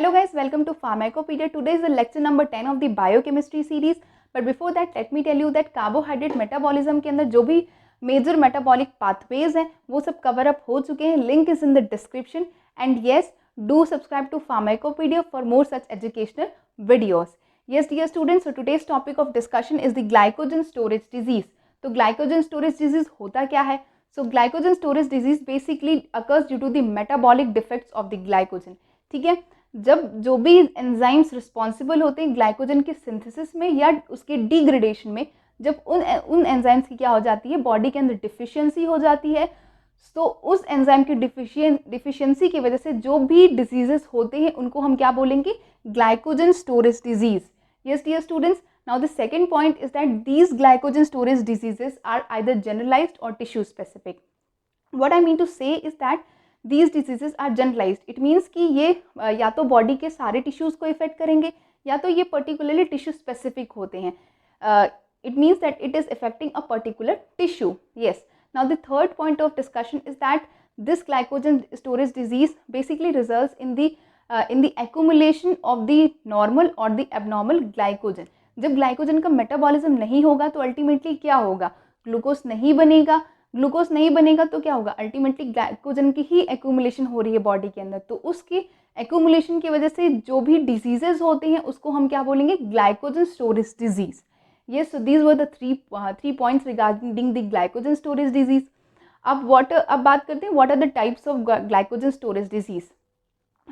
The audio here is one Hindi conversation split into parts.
Hello guys, welcome to Pharmacopedia. Today is the lecture number 10 of the biochemistry series. But before that, let me tell you that carbohydrate metabolism के अंदर जो भी मेजर मेटाबॉलिक पाथवेज हैं वो सब कवर अप हो चुके हैं. Link is in the description. And yes, do subscribe to Pharmacopedia for more such educational videos. Yes dear students, so today's topic of discussion is the glycogen storage disease. तो glycogen storage disease होता क्या है? So glycogen storage disease basically occurs due to the metabolic defects of the glycogen. ठीक है, जब जो भी एंजाइम्स रिस्पॉन्सिबल होते हैं ग्लाइकोजन के सिंथेसिस में या उसके डिग्रेडेशन में, जब उन एंजाइम्स की क्या हो जाती है, बॉडी के अंदर डिफिशियंसी हो जाती है, तो उस एंजाइम की डिफिशियंसी की वजह से जो भी डिजीजेस होते हैं उनको हम क्या बोलेंगे, glycogen storage disease. Yes dear students, now the second point is that these glycogen storage diseases are either generalised और tissue specific. What I mean to say is that these diseases are generalised. It means कि ये या तो बॉडी के सारे टिश्यूज़ को इफेक्ट करेंगे या तो ये पर्टिकुलरली टिश्यू स्पेसिफिक होते हैं. It means that it is affecting a particular tissue. Yes, now the third point of discussion is that this glycogen storage disease basically results in the accumulation of the normal और द एबनॉर्मल ग्लाइकोजन. जब ग्लाइकोजन का मेटाबॉलिज्म नहीं होगा तो अल्टीमेटली क्या होगा, ग्लूकोज नहीं बनेगा. ग्लूकोज नहीं बनेगा तो क्या होगा, अल्टीमेटली ग्लाइकोजन की ही एक्यूमुलेशन हो रही है बॉडी के अंदर. तो उसकी एक्यूमुलेशन की वजह से जो भी डिजीजेज होते हैं उसको हम क्या बोलेंगे, glycogen storage disease. Yes, so these were the three points regarding the glycogen storage disease. अब बात करते हैं what are the types of glycogen storage disease.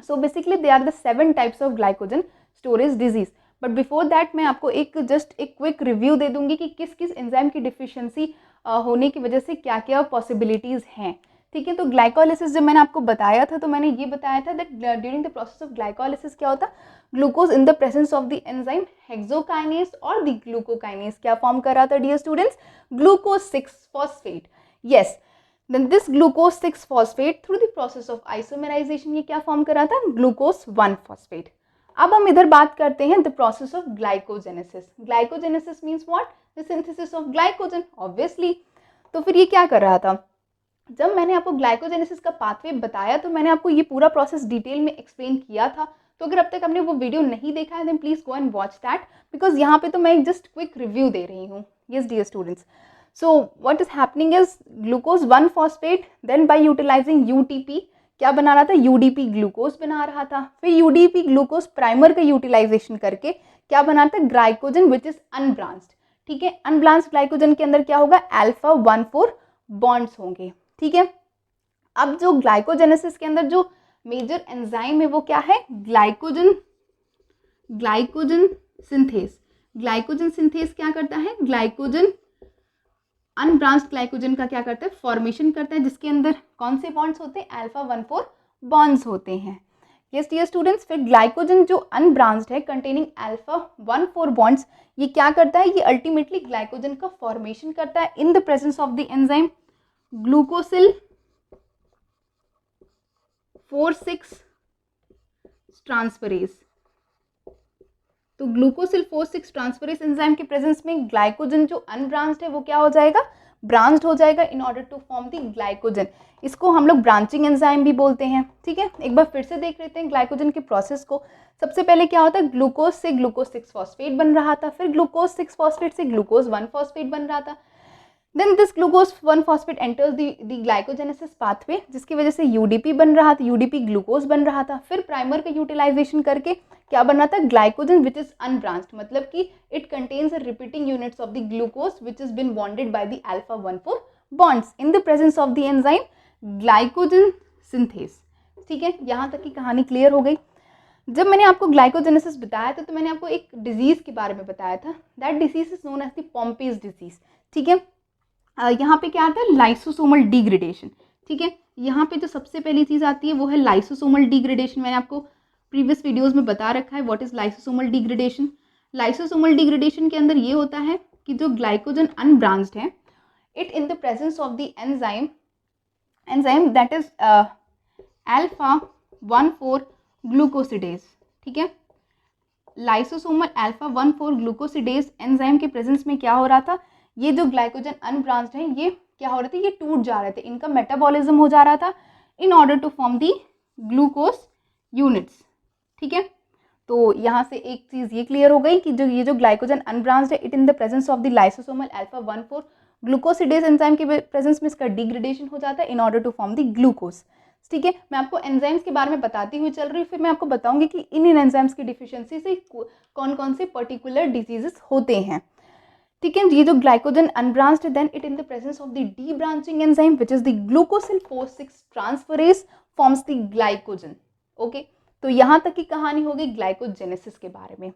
So basically they are the 7 types of glycogen storage disease. But before that मैं आपको एक क्विक रिव्यू दे दूंगी कि किस किस एंजाइम की डिफिशियंसी होने की वजह से क्या क्या पॉसिबिलिटीज़ हैं. ठीक है, तो ग्लाइकोलिसिस जब मैंने आपको बताया था तो मैंने ये बताया था that during the process of glycolysis क्या होता, glucose in the presence of the enzyme hexokinase और द ग्लूकोकाइनेज क्या फॉर्म कर रहा था dear students, glucose 6 phosphate. Yes, then this glucose 6 phosphate through the process of isomerization ये क्या फॉर्म कर रहा था, ग्लूकोज 1 फॉस्फेट. अब हम इधर बात करते हैं the process of glycogenesis. Glycogenesis means what, the synthesis of glycogen obviously. तो फिर ये क्या कर रहा था, जब मैंने आपको ग्लाइकोजेनेसिस का पाथवे बताया तो मैंने आपको ये पूरा प्रोसेस डिटेल में एक्सप्लेन किया था. तो अगर अब तक हमने वो वीडियो नहीं देखा है then please go and watch that, because यहाँ पे तो मैं एक जस्ट क्विक रिव्यू दे रही हूँ. Yes dear students, so what is happening is glucose 1 phosphate then by utilizing UTP क्या बना रहा था, यूडीपी ग्लूकोज बना रहा था. फिर यूडीपी ग्लूकोज प्राइमर का यूटिलाइजेशन करके क्या बनाता है, ग्लाइकोजन विच इज अनब्रांच्ड. ठीक है, अनब्रांच्ड ग्लाइकोजन के अंदर क्या होगा, अल्फा 1,4 बॉन्ड्स होंगे. ठीक है, अब जो ग्लाइकोजेनेसिस के अंदर जो मेजर एंजाइम है वो क्या है, ग्लाइकोजन सिंथेस. ग्लाइकोजन सिंथेस क्या करता है, ग्लाइकोजन अनब्रांच्ड ग्लाइकोजन का क्या करता है, फॉर्मेशन करता है, जिसके अंदर कौन से बॉन्ड्स होते हैं, अल्फा 1,4 बॉन्ड्स होते हैं. यस डियर स्टूडेंट्स, फिर ग्लाइकोजन जो अनब्रांच्ड है कंटेनिंग अल्फा 1,4 बॉन्ड्स ये क्या करता है, ये अल्टीमेटली ग्लाइकोजन का फॉर्मेशन करता है in the presence of the enzyme glucosyl 4,6 transferase. तो ग्लूकोसिल 4,6 ट्रांसफरेज एंजाइम के प्रेजेंस में ग्लाइकोजन जो अनब्रांच्ड है वो क्या हो जाएगा, ब्रांच्ड हो जाएगा in order to form the glycogen. इसको हम लोग ब्रांचिंग एंजाइम भी बोलते हैं. ठीक है, एक बार फिर से देख लेते हैं ग्लाइकोजन के प्रोसेस को. सबसे पहले क्या होता है, ग्लूकोज से ग्लूकोज 6 फॉस्फेट बन रहा था, फिर ग्लूकोज 6 फॉस्फेट से ग्लूकोज 1 फॉस्फेट बन रहा था. Then this glucose 1 phosphate enters the glycogenesis pathway, जिसकी वजह से यूडीपी बन रहा था, यूडीपी ग्लूकोज बन रहा था. फिर प्राइमर का यूटिलाइजेशन करके क्या बन रहा था, ग्लाइकोजन विच इज अनब्रांच्ड, मतलब कि it contains repeating units of the glucose which is been bonded by the alpha 1,4 bonds in the presence of the enzyme glycogen synthase. ठीक है, यहाँ तक की कहानी क्लियर हो गई. जब मैंने आपको ग्लाइकोजेनेसिस बताया था तो मैंने आपको एक डिजीज के बारे में बताया था, that disease is known as the Pompe's disease. ठीक है, यहाँ पे क्या आता है, लाइसोसोमल डिग्रेडेशन. ठीक है, यहाँ पे जो सबसे पहली चीज़ आती है वो है लाइसोसोमल डिग्रेडेशन. मैंने आपको प्रीवियस वीडियोस में बता रखा है what is lysosomal degradation. Lysosomal degradation के अंदर ये होता है कि जो ग्लाइकोजन अनब्रांच्ड है, it in the presence of the enzyme that is alpha 1,4 glucosidase. ठीक है, लाइसोसोमल अल्फा 1,4 ग्लूकोसिडेज एंजाइम के प्रेजेंस में क्या हो रहा था, ये जो ग्लाइकोजन अनब्रांच्ड है ये क्या हो रहे थे, ये टूट जा रहे थे, इनका मेटाबॉलिज्म हो जा रहा था in order to form the glucose units. ठीक है, तो यहाँ से एक चीज़ ये क्लियर हो गई कि जो ये जो ग्लाइकोजन अनब्रांच्ड है, it in the presence of the lysosomal alpha 1,4 glucosidase enzyme के प्रेजेंस में इसका डिग्रेडेशन हो जाता है in order to form the glucose. ठीक है, मैं आपको एंजाइम्स के बारे में बताती हुई चल रही हूँ, फिर मैं आपको बताऊंगी कि इन एंजाइम्स की डिफिशियंसी से कौन कौन से पर्टिकुलर डिजीजेस होते हैं। ठीक है, ये जो glycogen unbranched then it in the presence of the debranching enzyme which is the glucosyl 4,6 transferase forms the glycogen. Okay, तो यहाँ तक की कहानी होगी ग्लाइकोजेनेसिस के बारे में।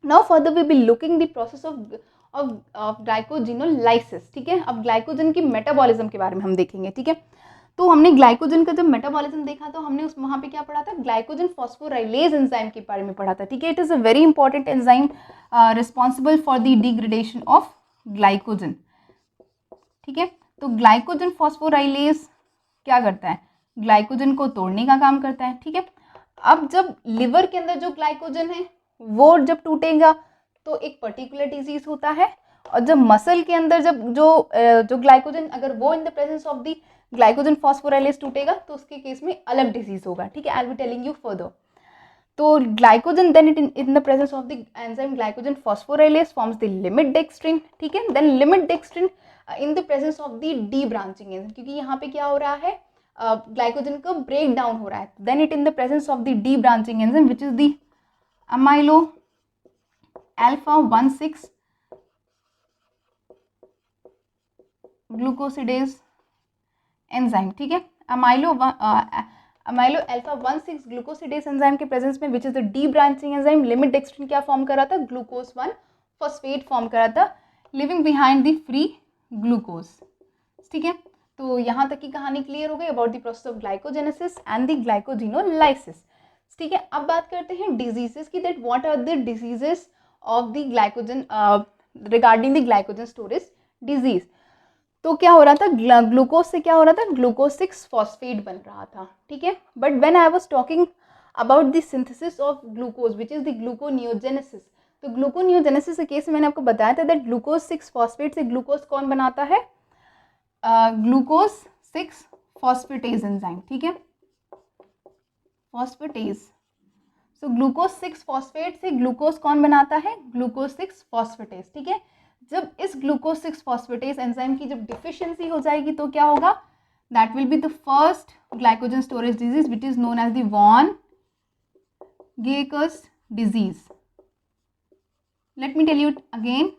Now further we will looking the process of glycogenolysis. ठीक है, अब ग्लाइकोजन की मेटाबॉलिज्म के बारे में हम देखेंगे। ठीक है, तो हमने ग्लाइकोजन का जब मेटाबॉलिज्म देखा तो हमने उस वहाँ पे क्या पढ़ा था, ग्लाइकोजन फॉस्फोराइलेज एंजाइम के बारे में पढ़ा था। ठीक है, it is a very important enzyme responsible for the degradation of glycogen. ठीक है, तो ग्लाइकोजन फॉस्फोराइलेज क्या करता है, ग्लाइकोजन को तोड़ने का काम करता है। ठीक है, अब जब लिवर के अंदर जो ग्लाइकोजन है वो जब टूटेगा तो एक पर्टिकुलर डिजीज होता है, और जब मसल के अंदर जब जो ग्लाइकोजन अगर वो इन the presence of the glycogen phosphorylase टूटेगा तो उसके केस में अलग डिजीज होगा। ठीक है, I will be telling you further. तो glycogen then it in the presence of the enzyme glycogen phosphorylase forms the limit dextrin. ठीक है, then limit dextrin in the presence of the debranching enzyme, क्योंकि यहाँ पे क्या हो रहा है, ग्लाइकोजन का ब्रेक डाउन हो रहा है। Then it in the presence of the debranching enzyme which is the amylo alpha 1,6 glucosidase enzyme. ठीक है, अमाइलो अल्फा 1,6 ग्लूकोसिडेज एंजाइम के प्रेजेंस में which is the debranching enzyme limit dextrin क्या फॉर्म कर रहा था, ग्लूकोज 1 फॉस्फेट फॉर्म कर रहा था, living behind the free glucose. ठीक है, तो यहाँ तक की कहानी क्लियर हो गई about the process of glycogenesis and the glycogenolysis. ठीक है, अब बात करते हैं डिजीजेस की, that what are the diseases of the glycogen regarding the glycogen storage disease. तो क्या हो रहा था, ग्लूकोज से क्या हो रहा था, ग्लूकोज 6 फॉस्फेट बन रहा था। ठीक है, but when I was talking about the synthesis of glucose which is the gluconeogenesis, तो ग्लूकोनियोजेनेसिस के केस में मैंने आपको बताया था दैट ग्लूकोज 6 फॉस्फेट से ग्लूकोज कौन बनाता है, ग्लूकोज 6 फॉस्फेटेज एंजाइम। ठीक है, फॉस्फेटेज, सो ग्लूकोज 6 फॉस्फेट से ग्लूकोज कौन बनाता है, ग्लूकोज 6 फॉस्फेटेज। ठीक है, जब इस ग्लूकोज 6 फॉस्फेटेज एंजाइम की जब डिफिशियंसी हो जाएगी तो क्या होगा, that will be the first glycogen storage disease which is known as the von Gierke's disease. Let me tell you again,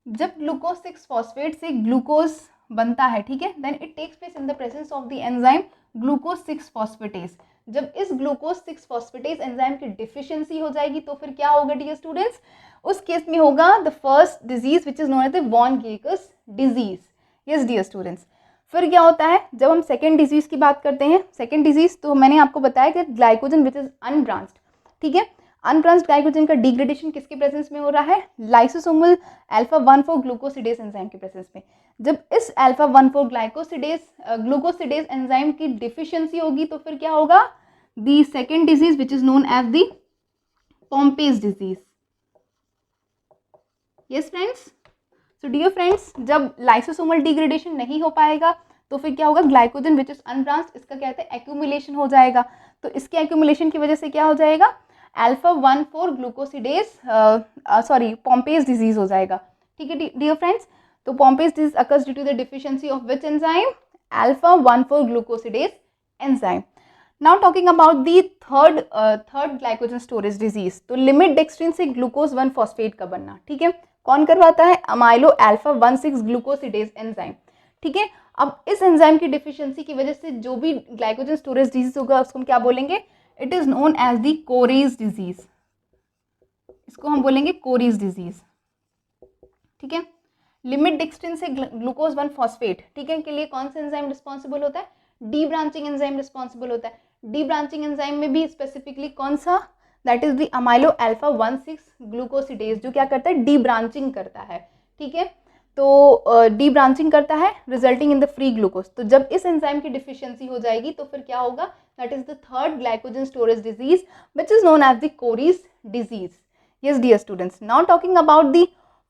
जब ग्लूकोज 6 फॉस्फेट से ग्लूकोज बनता है, ठीक है, then it takes place in the presence of the enzyme glucose 6 phosphatase. जब इस ग्लूकोज 6 फॉस्फेटेज एंजाइम की डिफिशियंसी हो जाएगी तो फिर क्या होगा डियर स्टूडेंट्स, उस केस में होगा the first disease which is known as the von Gierke's disease. Yes dear students, फिर क्या होता है जब हम सेकेंड डिजीज की बात करते हैं, सेकेंड डिजीज तो मैंने आपको बताया कि ग्लाइकोजन विच इज अनब्रांच्ड। ठीक है, अनब्रांच्ड ग्लाइकोजन का डिग्रेडेशन किसके प्रेजेंस में हो रहा है, लाइसोसोमल अल्फा 1,4 ग्लूकोसिडेज एंजाइम के प्रेजेंस में। जब इस अल्फा 1,4 ग्लूकोसिडेज एंजाइम की डिफिशियंसी होगी तो फिर क्या होगा, the second disease which is known as the Pompe's disease. Yes friends, so dear friends, जब लाइसोसोमल डिग्रेडेशन नहीं हो पाएगा तो फिर क्या होगा, ग्लाइकोजन विच इज अनब्रांच्ड इसका क्या कहते हैं एक्यूमुलेशन हो जाएगा। तो इसके एक्यूमुलेशन की वजह से क्या हो जाएगा, अल्फा 1,4 ग्लूकोसिडेज पॉम्पेज डिजीज हो जाएगा। ठीक है डियर फ्रेंड्स, तो Pompe's disease occurs due to the deficiency of which enzyme, alpha 1,4 glucosidase enzyme. Now talking about the third glycogen storage disease, तो लिमिट डेक्स्ट्रिन से ग्लूकोज 1 फॉस्फेट का बनना। ठीक है, कौन करवाता है, अमाइलो अल्फा 1,6 ग्लूकोसिडेज एंजाइम। ठीक है, अब इस एंजाइम की डिफिशियंसी की वजह से जो भी ग्लाइकोजन स्टोरेज डिजीज होगा उसको हम क्या बोलेंगे, it is known as the Cori's disease. इसको हम बोलेंगे कोरेज डिजीज। ठीक है, लिमिट डेक्स्ट्रिन से ग्लूकोज 1 फॉस्फेट, ठीक है, के लिए कौन सा एंजाइम रिस्पॉन्सिबल होता है, डी ब्रांचिंग एंजाइम रिस्पॉन्सिबल होता है। डी ब्रांचिंग एंजाइम में भी स्पेसिफिकली कौन सा, that is the amylo alpha 1,6 glucosidase, जो क्या करता है, डी ब्रांचिंग करता है। ठीक है, तो डी ब्रांचिंग करता है resulting in the free glucose. तो जब इस एंजाइम की डिफिशियंसी हो जाएगी तो फिर क्या होगा, that is the third glycogen storage disease which is known as the Cori's disease. Yes dear students, now talking about the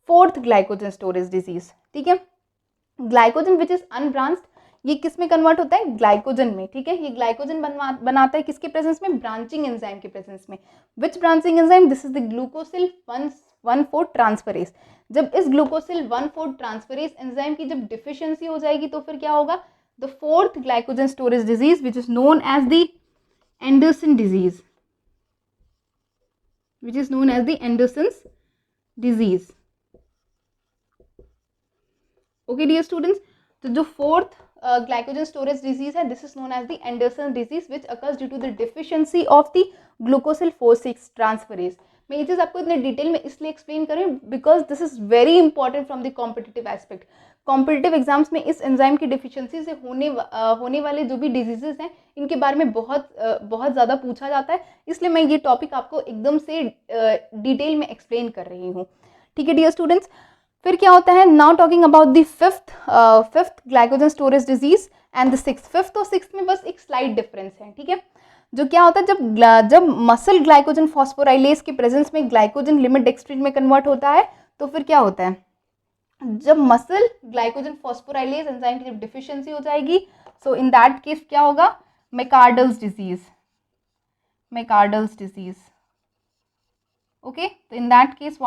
fourth glycogen storage disease. ठीक है, ग्लाइकोजन विच इज अनब्रांच्ड, ये किस में कन्वर्ट होता है, ग्लाइकोजन में, ठीक है। ये ग्लाइकोजन बनाता है किसके प्रेजेंस में, ब्रांचिंग एंजाइम के प्रेजेंस में। Which branching enzyme, this is the glucosyl 1,4 transferase. जब इस ग्लूकोसिल 1,4 ट्रांसफरेज एंजाइम की जब डिफिशियंसी हो जाएगी तो फिर क्या होगा, the fourth glycogen storage disease which is known as the Andersen disease, which is known as the Anderson's disease. Okay dear students, तो जो फोर्थ ग्लाइकोजन स्टोरेज डिजीज है, this is known as the Andersen disease which occurs due to the deficiency of the glucosyl 4,6 transferase. मैं ये चीज़ आपको इतने डिटेल में इसलिए एक्सप्लेन कर रही हूँ because this is very important from the competitive aspect. Competitive exams में इस एंजाइम की डिफिशियंसी से होने वाले जो भी डिजीजेस हैं इनके बारे में बहुत ज़्यादा पूछा जाता है, इसलिए मैं ये टॉपिक आपको एकदम से डिटेल में एक्सप्लेन कर रही हूँ, ठीक है डियर स्टूडेंट्स। फिर क्या होता है, now talking about the fifth glycogen storage disease and the sixth. Fifth और सिक्स्थ में बस एक स्लाइट डिफरेंस है, ठीक है। जो क्या होता है, जब मसल ग्लाइकोजन फॉस्फोराइलेज के प्रेजेंस में ग्लाइकोजन लिमिट डेक्सट्रिन में कन्वर्ट होता है तो फिर क्या होता है, जब मसल ग्लाइकोजन फॉस्फोराइलेज एंजाइम की जब डिफिशियंसी हो जाएगी, सो इन दैट केस क्या होगा, मैकार्डल्स डिजीज, मैकार्डल्स डिजीज। ओके, तो in that case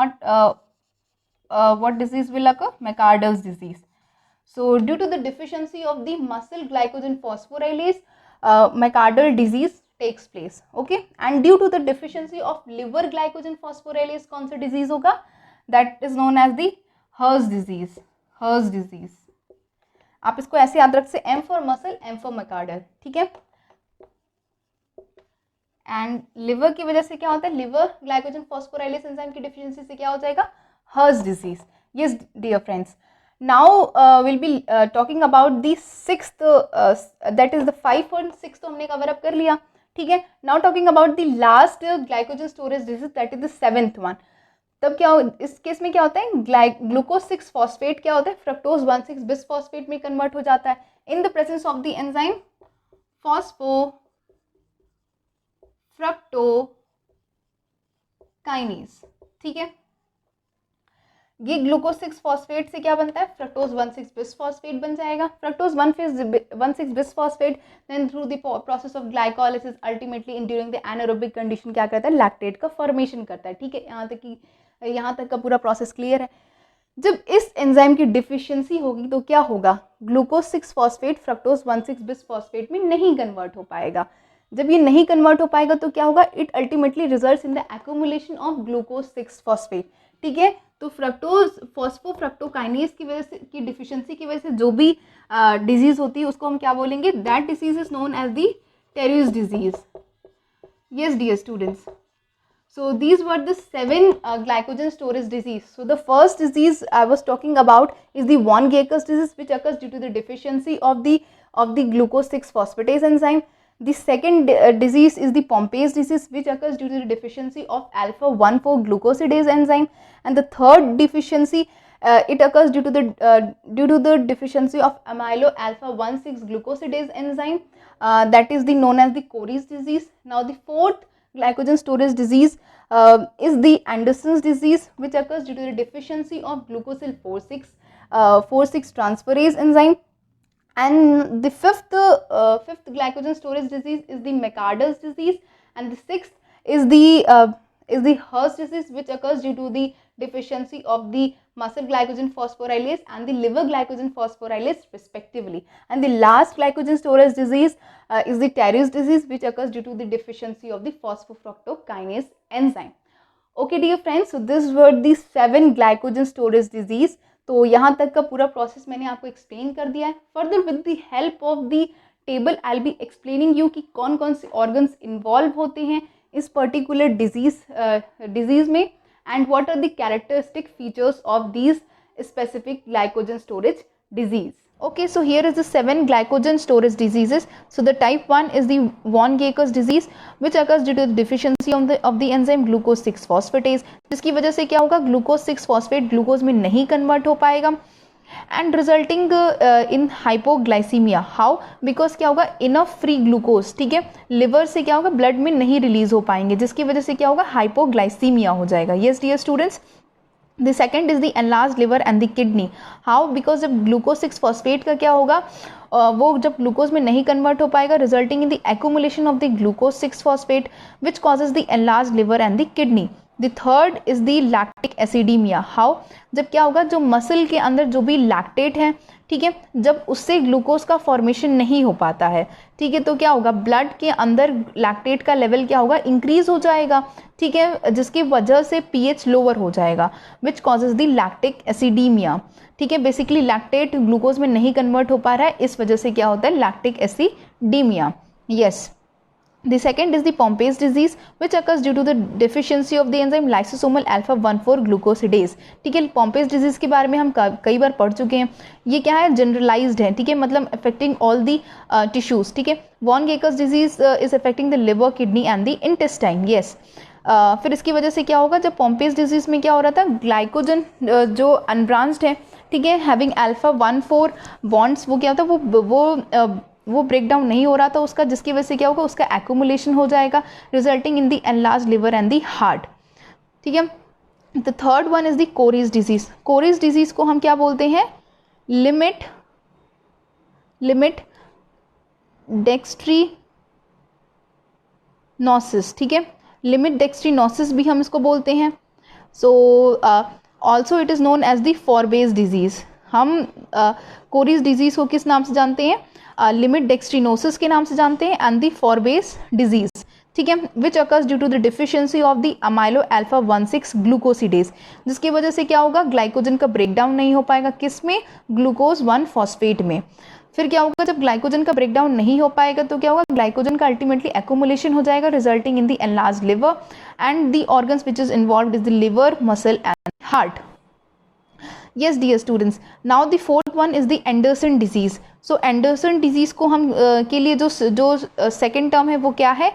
what disease will occur, McArdle's disease. So due to the deficiency of the muscle glycogen phosphorylase, McArdle disease takes place. Okay, and due to the deficiency of liver glycogen phosphorylase कौन सा disease होगा, that is known as the Hers disease. Hers disease. आप इसको ऐसे याद रख से, M for muscle, M for McArdle, ठीक है। एंड लिवर की वजह से क्या होता है, लिवर ग्लाइकोजन फॉस्फोराइलेज एंजाइम की डिफिशियंसी से क्या हो जाएगा, Hers disease. Yes dear friends, now we'll be talking about the sixth, that is the 5 और 6 तो हमने कवर अप कर लिया, ठीक है। now talking about the last glycogen storage disease, that is the 7th one. तब क्या इस केस में क्या होता है, ग्लूकोज 6 फॉस्फेट क्या होता है, फ्रक्टोज 1,6 बिसफॉस्फेट में कन्वर्ट हो जाता है in the presence of the enzyme फॉस्फोफ्रक्टोकाइनेज, ठीक है। ये ग्लूकोज 6 फॉस्फेट से क्या बनता है, फ्रक्टोज 1,6 बिसफॉस्फेट बन जाएगा। Fructose 1,6 bisphosphate then through the process of glycolysis ultimately in during the anaerobic condition क्या करता है, लैक्टेट का फॉर्मेशन करता है, ठीक है। यहाँ तक का पूरा प्रोसेस क्लियर है। जब इस एंजाइम की डिफिशियंसी होगी तो क्या होगा, ग्लूकोज 6 फॉस्फेट फ्रक्टोज 1,6 बिसफॉस्फेट में नहीं कन्वर्ट हो पाएगा। जब ये नहीं कन्वर्ट हो पाएगा तो क्या होगा, it ultimately results in the accumulation of glucose 6 phosphate, ठीक है। तो फ्रक्टोज फॉस्फोफ्रक्टोकाइनेज की वजह से, की डिफिशियंसी की वजह से जो भी डिजीज होती है उसको हम क्या बोलेंगे, that disease is known as the Tarui's disease. Yes dear students, so these were the 7 glycogen storage disease. So the first disease I was talking about is the von Gecker's disease, which occurs due to the deficiency of the glucose 6 phosphatase enzyme. The second disease is the Pompe's disease, which occurs due to the deficiency of alpha 1,4 glucosidase enzyme. And the third deficiency, it occurs due to the deficiency of amylo alpha 1,6 glucosidase enzyme. That is known as the Cory's disease. Now the fourth glycogen storage disease is the Anderson's disease, which occurs due to the deficiency of glucosyl 4,6 transferase enzyme. And the fifth glycogen storage disease is the McArdle's disease, and the sixth is the Hers disease, which occurs due to the deficiency of the muscle glycogen phosphorylase and the liver glycogen phosphorylase respectively. And the last glycogen storage disease is the Terrier's disease, which occurs due to the deficiency of the phosphofructokinase enzyme. Okay dear friends, so these were the 7 glycogen storage disease. तो यहाँ तक का पूरा प्रोसेस मैंने आपको एक्सप्लेन कर दिया है। Further with the help of the table I will be explaining you कि कौन कौन से ऑर्गन्स इन्वॉल्व होते हैं इस पर्टिकुलर डिजीज में, and what are the characteristic features of these specific glycogen storage disease. Okay, so here is the 7 glycogen storage diseases. So the type 1 is the von Gecker's disease, which occurs due to the deficiency of the enzyme glucose 6 phosphatase, जिसकी वजह से क्या होगा, glucose 6 phosphate ग्लूकोज में नहीं कन्वर्ट हो पाएगा and resulting in hypoglycemia. How? Because क्या होगा, इनफ फ्री ग्लूकोज, ठीक है, लिवर से क्या होगा, ब्लड में नहीं रिलीज हो पाएंगे, जिसकी वजह से क्या होगा, हाइपोग्लाइसीमिया हो जाएगा. Yes dear students, the second is the enlarge liver and the kidney. How? Because जब ग्लूकोज 6 फॉस्फेट का क्या होगा, वो जब ग्लूकोज में नहीं कन्वर्ट हो पाएगा, resulting in the accumulation of the glucose 6 phosphate which causes the enlarge liver and the kidney. The third is the lactic acidemia. How? जब क्या होगा, जो मसल के अंदर जो भी लैक्टेट है, ठीक है, जब उससे ग्लूकोज का फॉर्मेशन नहीं हो पाता है, ठीक है, तो क्या होगा, ब्लड के अंदर लैक्टेट का लेवल क्या होगा, इंक्रीज हो जाएगा, ठीक है, जिसकी वजह से पीएच लोअर हो जाएगा, विच कॉजेज द लैक्टिक एसिडीमिया. ठीक है, बेसिकली लैक्टेट ग्लूकोज में नहीं कन्वर्ट हो पा रहा है, इस वजह से क्या होता है, lactic acidemia. Yes. The second is the Pompe's disease which occurs due to the deficiency of the enzyme lysosomal alpha 1,4 glucosidase. ठीक है, Pompe's disease के बारे में हम कई बार पढ़ चुके हैं. ये क्या है, जनरलाइज्ड है, ठीक है, मतलब अफेक्टिंग ऑल दी टिश्यूज. ठीक है. Von Gierke's disease is affecting the liver, kidney and the intestine. Yes. फिर इसकी वजह से क्या होगा, जब Pompe's disease में क्या हो रहा था, ग्लाइकोजन जो अनब्रांच्ड है, ठीक है, हैविंग अल्फा 1,4 बॉन्ड्स, वो क्या होता है, वो ब्रेक डाउन नहीं हो रहा था उसका, जिसकी वजह से क्या होगा, उसका एक्यूमुलेशन हो जाएगा, resulting in the enlarge liver and the heart. ठीक है. The third one is the Cori's disease. Cori's disease को हम क्या बोलते हैं, लिमिट डेक्स्ट्रीनोसिस. ठीक है, लिमिट डेक्स्ट्रीनोसिस भी हम इसको बोलते हैं. So also it is known as the Forbes disease. हम कोरीज डिजीज को किस नाम से जानते हैं, लिमिट डेक्स्ट्रीनोसिस के नाम से जानते हैं, एंड दी फॉरबेस डिजीज. ठीक है, which occurs due to the deficiency of the amylo alpha 1,6 glucosidase, जिसकी वजह से क्या होगा, ग्लाइकोजन का ब्रेकडाउन नहीं हो पाएगा, किस में, ग्लूकोज 1 फॉस्फेट में. फिर क्या होगा, जब ग्लाइकोजन का ब्रेकडाउन नहीं हो पाएगा तो क्या होगा, ग्लाइकोजन का अल्टीमेटली एक्यूमुलेशन हो जाएगा, resulting in the enlarge liver and the organs which is involved is the liver, muscle and heart. Yes dear students, now the fourth one is the Anderson disease. So Anderson disease को हम के लिए जो सेकेंड टर्म है वो क्या है,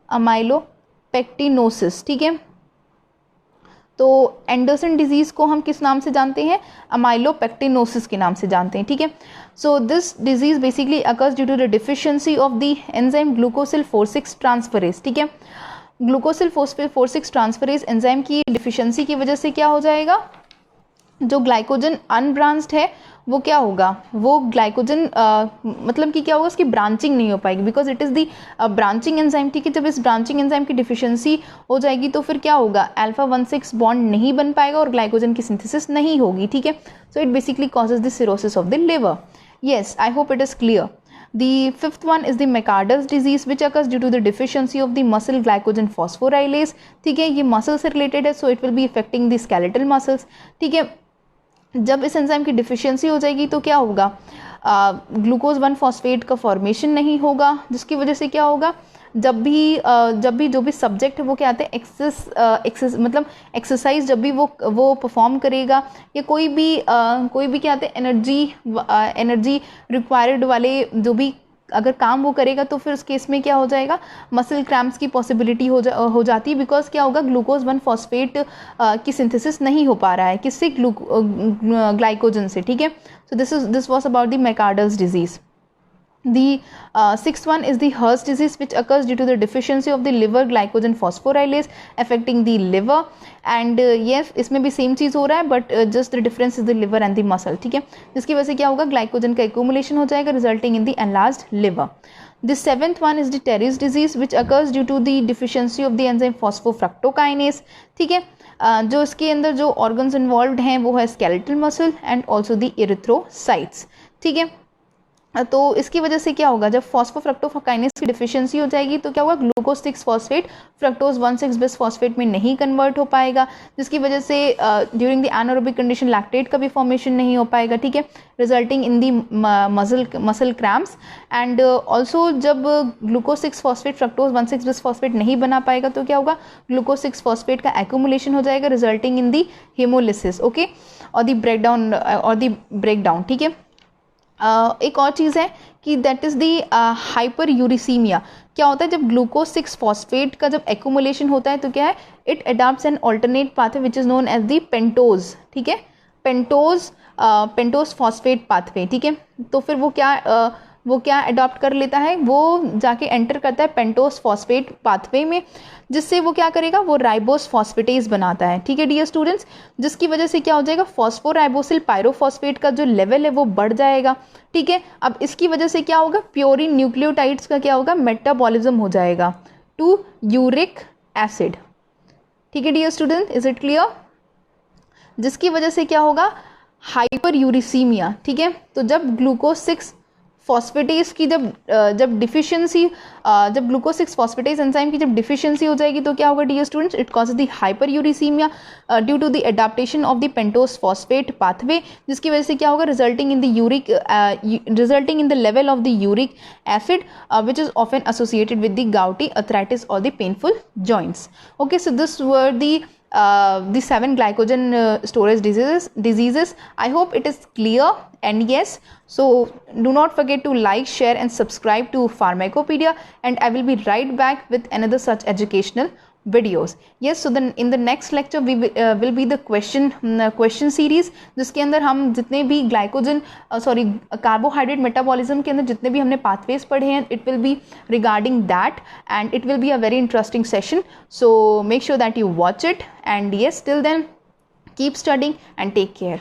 अमाइलोपेक्टिनोसिस. ठीक है, तो एंडरसन डिजीज को हम किस नाम से जानते हैं, अमाइलोपेक्टिनोसिस के नाम से जानते हैं. ठीक है. So this disease basically occurs due to the deficiency of the enzyme glucosyl 4,6 transferase. ठीक है, ग्लूकोसिल फोस्फेट 4,6 ट्रांसफरेज एंजाइम की डिफिशियंसी की वजह से क्या हो जाएगा, जो ग्लाइकोजन अनब्रांच्ड है वो क्या होगा, वो ग्लाइकोजन मतलब कि क्या होगा, उसकी ब्रांचिंग नहीं हो पाएगी, because it is the branching enzyme. ठीक है, जब इस ब्रांचिंग एंजाइम की डिफिशियंसी हो जाएगी तो फिर क्या होगा, अल्फा 1,6 बॉन्ड नहीं बन पाएगा और ग्लाइकोजन की सिंथेसिस नहीं होगी. ठीक है, so it basically causes the cirrhosis of the liver. Yes, I hope it is clear. The fifth one is the McArdle's disease which occurs due to the deficiency of the muscle glycogen phosphorylase. ठीक है, ये मसल से रिलेटेड है, so it will be affecting the skeletal muscles. ठीक है, जब इस एंजाइम की डिफिशियंसी हो जाएगी तो क्या होगा, ग्लूकोज 1 फॉस्फेट का फॉर्मेशन नहीं होगा, जिसकी वजह से क्या होगा, जब भी जो भी सब्जेक्ट है वो क्या आते हैं, एक्सेस मतलब एक्सरसाइज जब भी वो परफॉर्म करेगा, या कोई भी क्या आते हैं, एनर्जी रिक्वायर्ड वाले जो भी अगर काम वो करेगा, तो फिर उस केस में क्या हो जाएगा, मसल क्रैम्प्स की पॉसिबिलिटी हो जाती है, बिकॉज क्या होगा, ग्लूकोज 1 फॉस्फेट की सिंथेसिस नहीं हो पा रहा है, किससे, ग्लाइकोजन से. ठीक है, so this was about the McArdle's disease. The sixth one is the Hirsch disease which occurs due to the deficiency of the liver glycogen phosphorylase affecting the liver and yes, इसमें भी सेम चीज़ हो रहा है, but just the difference is the liver and the muscle. ठीक है, जिसकी वजह से क्या होगा, ग्लाइकोजन का accumulation हो जाएगा, resulting in the enlarged liver. The seventh one is the Terry's disease which occurs due to the deficiency of the enzyme phosphofructokinase. ठीक है, जो इसके अंदर जो organs involved हैं वो है skeletal muscle and also the erythrocytes. ठीक है, तो इसकी वजह से क्या होगा, जब फॉस्फोफ्रक्टोकाइनेस की डिफिशियंसी हो जाएगी तो क्या होगा, glucose 6 phosphate fructose 1,6 bis phosphate में नहीं कन्वर्ट हो पाएगा, जिसकी वजह से during the anaerobic condition lactate का भी फॉर्मेशन नहीं हो पाएगा. ठीक है, resulting in the muscle cramps and also जब glucose 6 phosphate fructose 1,6 bis phosphate नहीं बना पाएगा तो क्या होगा, ग्लूकोज 6 फॉस्फेट का एक्यूमुलेशन हो जाएगा, resulting in the haemolysis. Okay, और दी ब्रेकडाउन. ठीक है, एक और चीज़ है कि that is the hyper uricaemia. क्या होता है, जब ग्लूकोज 6 फॉस्फेट का जब एक्यूमुलेशन होता है तो क्या है, it adopts an alternate pathway which is known as the pentose. ठीक है, पेंटोज फॉस्फेट पाथवे. ठीक है, तो फिर वो वो क्या अडॉप्ट कर लेता है, वो जाके एंटर करता है पेंटोस फॉस्फेट पाथवे में, जिससे वो क्या करेगा, वो राइबोस फॉस्फेटेज बनाता है। ठीक है डियर स्टूडेंट्स, जिसकी वजह से क्या हो जाएगा, फॉस्फोराइबोसिल पायरोफॉस्फेट का जो लेवल है वो बढ़ जाएगा। ठीक है, अब इसकी वजह से क्या होगा, प्योरिन न्यूक्लियोटाइड्स का क्या होगा, मेटाबॉलिज्म हो जाएगा टू यूरिक एसिड। ठीक है dear student, is it clear? जिसकी वजह से क्या होगा, हाइपर यूरिसीमिया। ठीक है, तो जब ग्लूकोज 6 फॉस्फेटेज की जब डिफिशियंसी, जब ग्लूकोज 6 फॉस्फेटेज एंजाइम की जब डिफिशियंसी हो जाएगी तो क्या होगा dear students, it causes the hyperuricemia due to the adaptation of the pentose phosphate pathway, जिसकी वजह से क्या होगा, resulting in the level of the uric acid which is often associated with the gouty arthritis और the painful joints. Okay, so this were the 7 glycogen storage diseases. I hope it is clear, and yes, so do not forget to like, share and subscribe to Pharmacopedia, and I will be right back with another such educational videos. Yes, so then in the next lecture we will be the question series, जिसके अंदर हम जितने भी ग्लाइकोजन कार्बोहाइड्रेट मेटाबॉलिज्म के अंदर जितने भी हमने पाथवेज पढ़े हैं, it will be regarding that, and it will be a very interesting session, so make sure that you watch it, and yes, till then keep studying and take care.